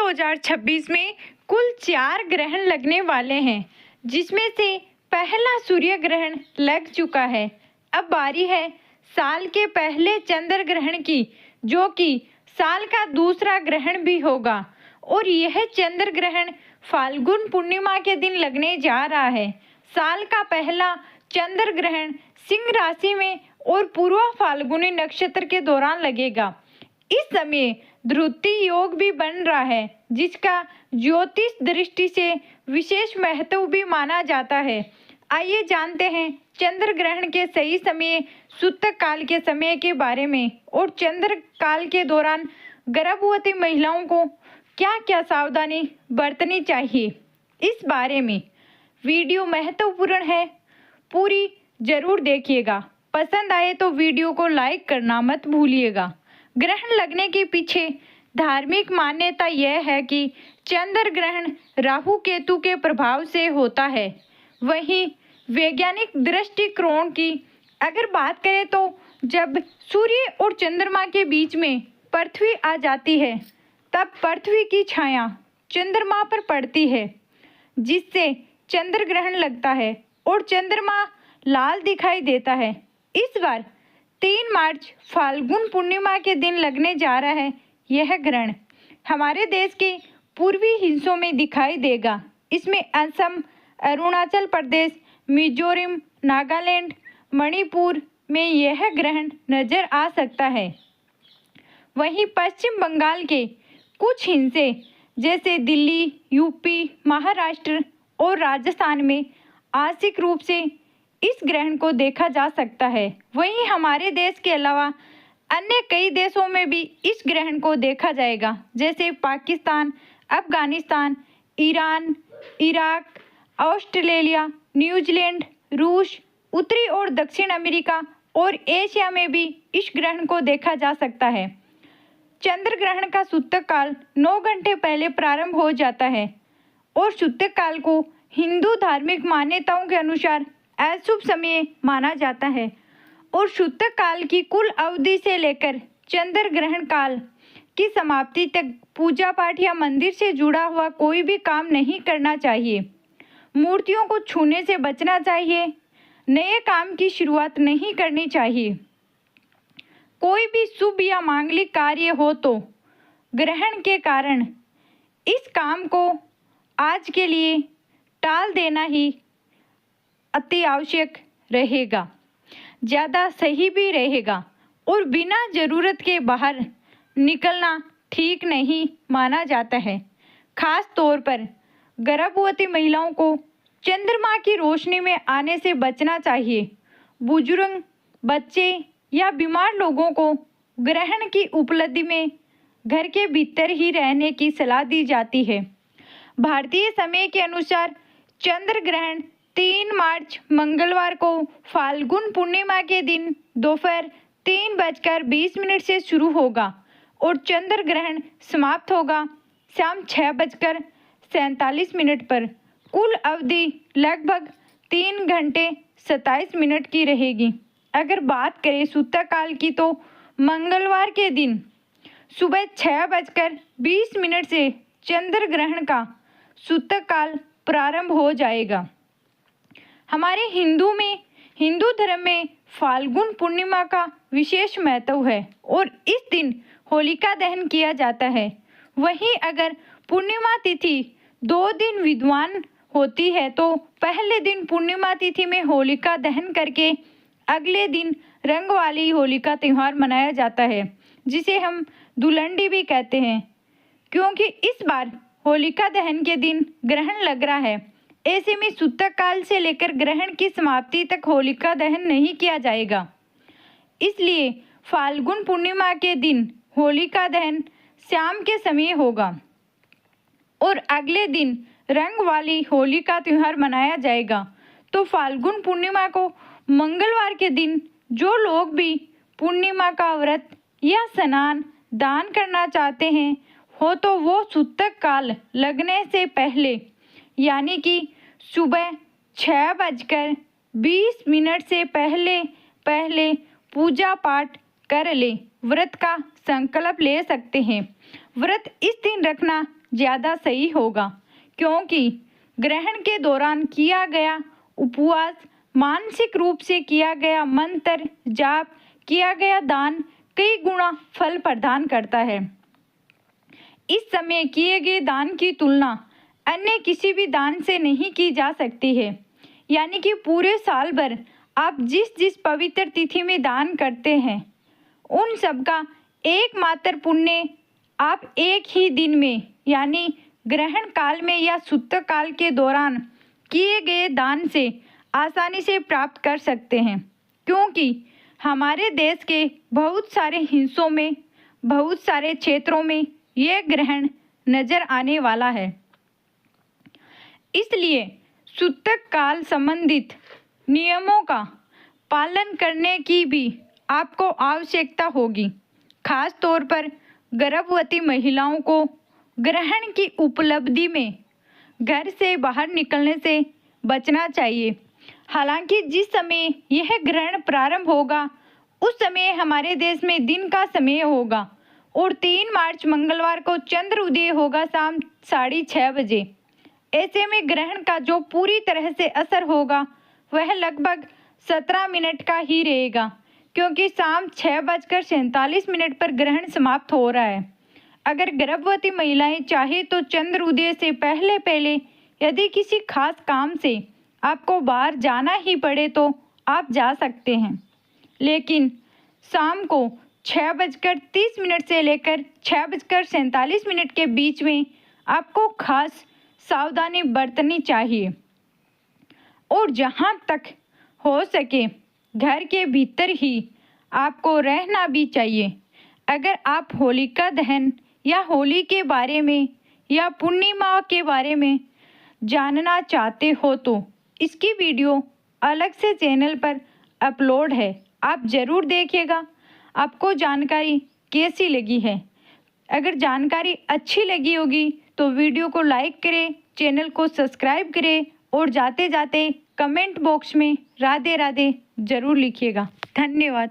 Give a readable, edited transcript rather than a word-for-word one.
2026 में कुल 4 ग्रहण लगने वाले हैं, जिसमें से पहला सूर्य ग्रहण लग चुका है। अब बारी है साल के पहले चंद्र ग्रहण की, जो कि साल का दूसरा ग्रहण भी होगा और यह चंद्र ग्रहण फाल्गुन पूर्णिमा के दिन लगने जा रहा है। साल का पहला चंद्र ग्रहण सिंह राशि में और पूर्व फाल्गुनी नक्षत्र के दौरान लगेगा। इस समय ध्रुति योग भी बन रहा है, जिसका ज्योतिष दृष्टि से विशेष महत्व भी माना जाता है। आइए जानते हैं चंद्र ग्रहण के सही समय, सूतक काल के समय के बारे में और चंद्र काल के दौरान गर्भवती महिलाओं को क्या क्या सावधानी बरतनी चाहिए। इस बारे में वीडियो महत्वपूर्ण है, पूरी जरूर देखिएगा। पसंद आए तो वीडियो को लाइक करना मत भूलिएगा। ग्रहण लगने के पीछे धार्मिक मान्यता यह है कि चंद्र ग्रहण राहु केतु के प्रभाव से होता है। वहीं वैज्ञानिक दृष्टिकोण की अगर बात करें तो जब सूर्य और चंद्रमा के बीच में पृथ्वी आ जाती है, तब पृथ्वी की छाया चंद्रमा पर पड़ती है, जिससे चंद्र ग्रहण लगता है और चंद्रमा लाल दिखाई देता है। इस बार 3 मार्च फाल्गुन पूर्णिमा के दिन लगने जा रहा है। यह ग्रहण हमारे देश के पूर्वी हिस्सों में दिखाई देगा। इसमें असम, अरुणाचल प्रदेश, मिजोरम, नागालैंड, मणिपुर में यह ग्रहण नजर आ सकता है। वहीं पश्चिम बंगाल के कुछ हिस्से जैसे दिल्ली, यूपी, महाराष्ट्र और राजस्थान में आंशिक रूप से इस ग्रहण को देखा जा सकता है। वहीं हमारे देश के अलावा अन्य कई देशों में भी इस ग्रहण को देखा जाएगा, जैसे Pakistan, Afghanistan, Iran, Iraq, Australia, New Zealand, रूस, उत्तरी और दक्षिण अमेरिका और एशिया में भी इस ग्रहण को देखा जा सकता है। चंद्र ग्रहण का सूतक काल 9 घंटे पहले प्रारंभ हो जाता है और सूतक काल को हिंदू धार्मिक मान्यताओं के अनुसार अशुभ समय माना जाता है और सूतक काल की कुल अवधि से लेकर चंद्र ग्रहण काल की समाप्ति तक पूजा पाठ या मंदिर से जुड़ा हुआ कोई भी काम नहीं करना चाहिए। मूर्तियों को छूने से बचना चाहिए। नए काम की शुरुआत नहीं करनी चाहिए। कोई भी शुभ या मांगलिक कार्य हो तो ग्रहण के कारण इस काम को आज के लिए टाल देना ही अति आवश्यक रहेगा, ज़्यादा सही भी रहेगा और बिना ज़रूरत के बाहर निकलना ठीक नहीं माना जाता है। खास तौर पर गर्भवती महिलाओं को चंद्रमा की रोशनी में आने से बचना चाहिए। बुजुर्ग, बच्चे या बीमार लोगों को ग्रहण की उपलब्धि में घर के भीतर ही रहने की सलाह दी जाती है। भारतीय समय के अनुसार चंद्र ग्रहण 3 मार्च मंगलवार को फाल्गुन पूर्णिमा के दिन दोपहर 3:20 से शुरू होगा और चंद्र ग्रहण समाप्त होगा शाम 6:47 पर। कुल अवधि लगभग 3 घंटे 27 मिनट की रहेगी। अगर बात करें सूतक काल की तो मंगलवार के दिन सुबह 6:20 से चंद्र ग्रहण का सूतक काल प्रारंभ हो जाएगा। हमारे हिंदू धर्म में फाल्गुन पूर्णिमा का विशेष महत्व है और इस दिन होलिका दहन किया जाता है। वहीं अगर पूर्णिमा तिथि 2 दिन विद्वान होती है तो पहले दिन पूर्णिमा तिथि में होलिका दहन करके अगले दिन रंग वाली होलिका त्यौहार मनाया जाता है, जिसे हम धुलंडी भी कहते हैं। क्योंकि इस बार होलिका दहन के दिन ग्रहण लग रहा है, ऐसे में सूतक काल से लेकर ग्रहण की समाप्ति तक होलिका दहन नहीं किया जाएगा। इसलिए फाल्गुन पूर्णिमा के दिन होलिका दहन शाम के समय होगा और अगले दिन रंग वाली होलिका त्यौहार मनाया जाएगा। तो फाल्गुन पूर्णिमा को मंगलवार के दिन जो लोग भी पूर्णिमा का व्रत या स्नान दान करना चाहते हैं हो तो वो सूतक काल लगने से पहले यानी कि सुबह 6:20 से पहले पूजा पाठ कर ले, व्रत का संकल्प ले सकते हैं। व्रत इस दिन रखना ज़्यादा सही होगा, क्योंकि ग्रहण के दौरान किया गया उपवास, मानसिक रूप से किया गया मंत्र जाप, किया गया दान कई गुना फल प्रदान करता है। इस समय किए गए दान की तुलना अन्य किसी भी दान से नहीं की जा सकती है। यानी कि पूरे साल भर आप जिस जिस पवित्र तिथि में दान करते हैं, उन सब का एकमात्र पुण्य आप एक ही दिन में यानी ग्रहण काल में या सूतक काल के दौरान किए गए दान से आसानी से प्राप्त कर सकते हैं, क्योंकि हमारे देश के बहुत सारे हिस्सों में, बहुत सारे क्षेत्रों में यह ग्रहण नजर आने वाला है। इसलिए सूतक काल संबंधित नियमों का पालन करने की भी आपको आवश्यकता होगी। खास तौर पर गर्भवती महिलाओं को ग्रहण की उपलब्धि में घर से बाहर निकलने से बचना चाहिए। हालांकि जिस समय यह ग्रहण प्रारंभ होगा उस समय हमारे देश में दिन का समय होगा और 3 मार्च मंगलवार को चंद्र उदय होगा शाम 6:30 बजे। ऐसे में ग्रहण का जो पूरी तरह से असर होगा वह लगभग 17 मिनट का ही रहेगा, क्योंकि शाम 6:47 पर ग्रहण समाप्त हो रहा है। अगर गर्भवती महिलाएं चाहे तो चंद्र उदय से पहले पहले यदि किसी खास काम से आपको बाहर जाना ही पड़े तो आप जा सकते हैं, लेकिन शाम को 6:30 से लेकर 6:47 के बीच में आपको खास सावधानी बरतनी चाहिए। और जहाँ तक हो सके घर के भीतर ही आपको रहना भी चाहिए। अगर आप होलिका दहन या होली के बारे में या पूर्णिमा के बारे में जानना चाहते हो तो इसकी वीडियो अलग से चैनल पर अपलोड है, आप ज़रूर देखिएगा। आपको जानकारी कैसी लगी है? अगर जानकारी अच्छी लगी होगी तो वीडियो को लाइक करें, चैनल को सब्सक्राइब करें और जाते जाते कमेंट बॉक्स में राधे राधे ज़रूर लिखिएगा। धन्यवाद।